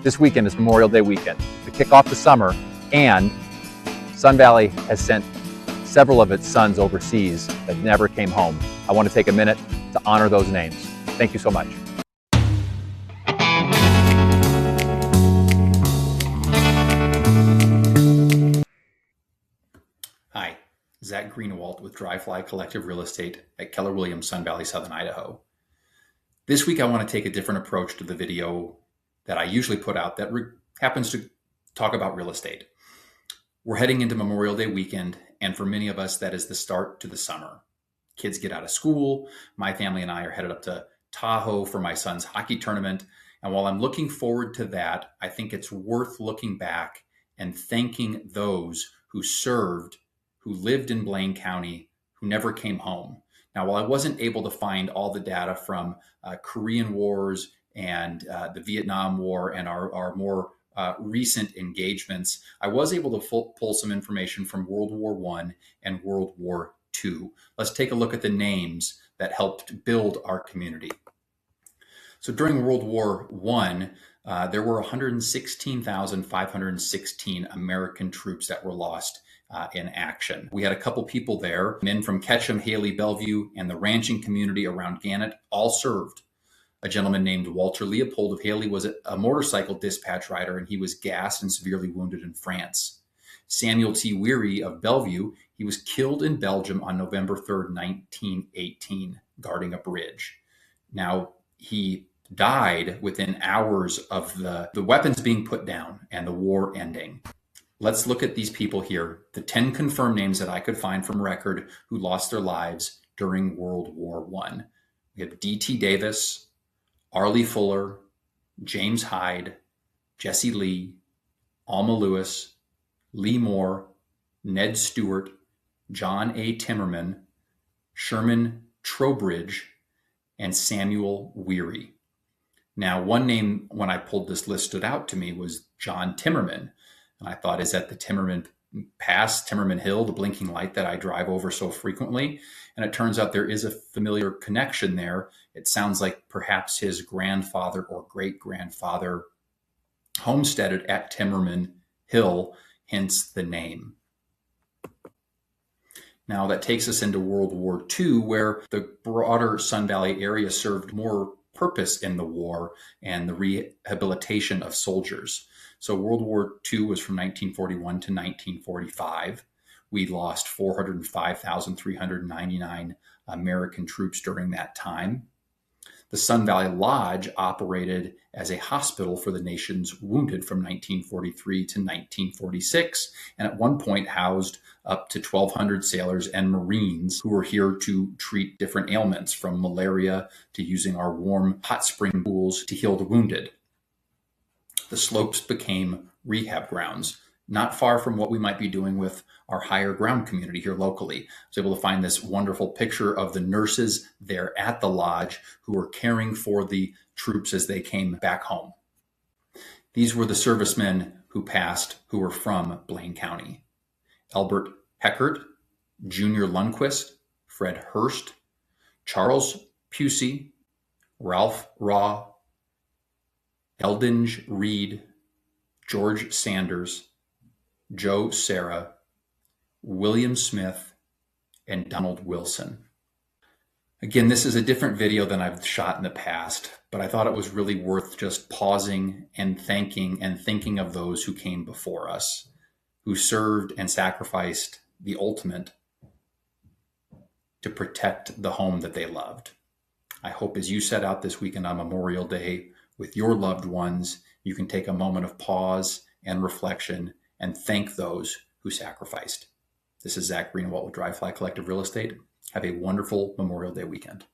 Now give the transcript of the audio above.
This weekend is Memorial Day weekend to kick off the summer, and Sun Valley has sent several of its sons overseas that never came home. I want to take a minute to honor those names. Thank you so much. Hi, Zach Greenewalt with Dryfly Collective Real Estate at Keller Williams, Sun Valley, Southern Idaho. This week I want to take a different approach to the video that I usually put out that happens to talk about real estate. We're heading into Memorial Day weekend, and for many of us, that is the start to the summer. Kids get out of school. My family and I are headed up to Tahoe for my son's hockey tournament. And while I'm looking forward to that, I think it's worth looking back and thanking those who served, who lived in Blaine County, who never came home. Now, while I wasn't able to find all the data from Korean Wars and the Vietnam War and our more recent engagements, I was able to pull some information from World War I and World War II. Let's take a look at the names that helped build our community. So during World War I, there were 116,516 American troops that were lost in action. We had a couple people there, men from Ketchum, Haley, Bellevue, and the ranching community around Gannett, all served. A gentleman named Walter Leopold of Haley was a motorcycle dispatch rider, and he was gassed and severely wounded in France. Samuel T. Werry of Bellevue, he was killed in Belgium on November 3rd, 1918, guarding a bridge. Now, he died within hours of the weapons being put down and the war ending. Let's look at these people here, the 10 confirmed names that I could find from record who lost their lives during World War I. We have D.T. Davis, Arlie Fuller, James Hyde, Jesse Lee, Alma Lewis, Lee Moore, Ned Stuart, John A. Timmerman, Sherman Trowbridge, and Samuel Werry. Now, one name when I pulled this list stood out to me was John Timmerman. And I thought, is that the Timmerman Pass, Timmerman Hill, the blinking light that I drive over so frequently? And it turns out there is a familiar connection there. It sounds like perhaps his grandfather or great-grandfather homesteaded at Timmerman Hill, hence the name. Now that takes us into World War II, where the broader Sun Valley area served more purpose in the war and the rehabilitation of soldiers. So World War II was from 1941 to 1945. We lost 405,399 American troops during that time. The Sun Valley Lodge operated as a hospital for the nation's wounded from 1943 to 1946, and at one point housed up to 1,200 sailors and Marines who were here to treat different ailments, from malaria to using our warm hot spring pools to heal the wounded. The slopes became rehab grounds, not far from what we might be doing with our higher ground community here locally. I was able to find this wonderful picture of the nurses there at the lodge who were caring for the troops as they came back home. These were the servicemen who passed who were from Blaine County. Albert Heckert, Junior Lundquist, Fred Hurst, Charles Pusey, Ralph Raw, Eldinge Reed, George Sanders, Joe Sarah, William Smith, and Donald Wilson. Again, this is a different video than I've shot in the past, but I thought it was really worth just pausing and thanking and thinking of those who came before us, who served and sacrificed the ultimate to protect the home that they loved. I hope as you set out this weekend on Memorial Day with your loved ones, you can take a moment of pause and reflection and thank those who sacrificed. This is Zach Greenewalt with Dryfly Collective Real Estate. Have a wonderful Memorial Day weekend.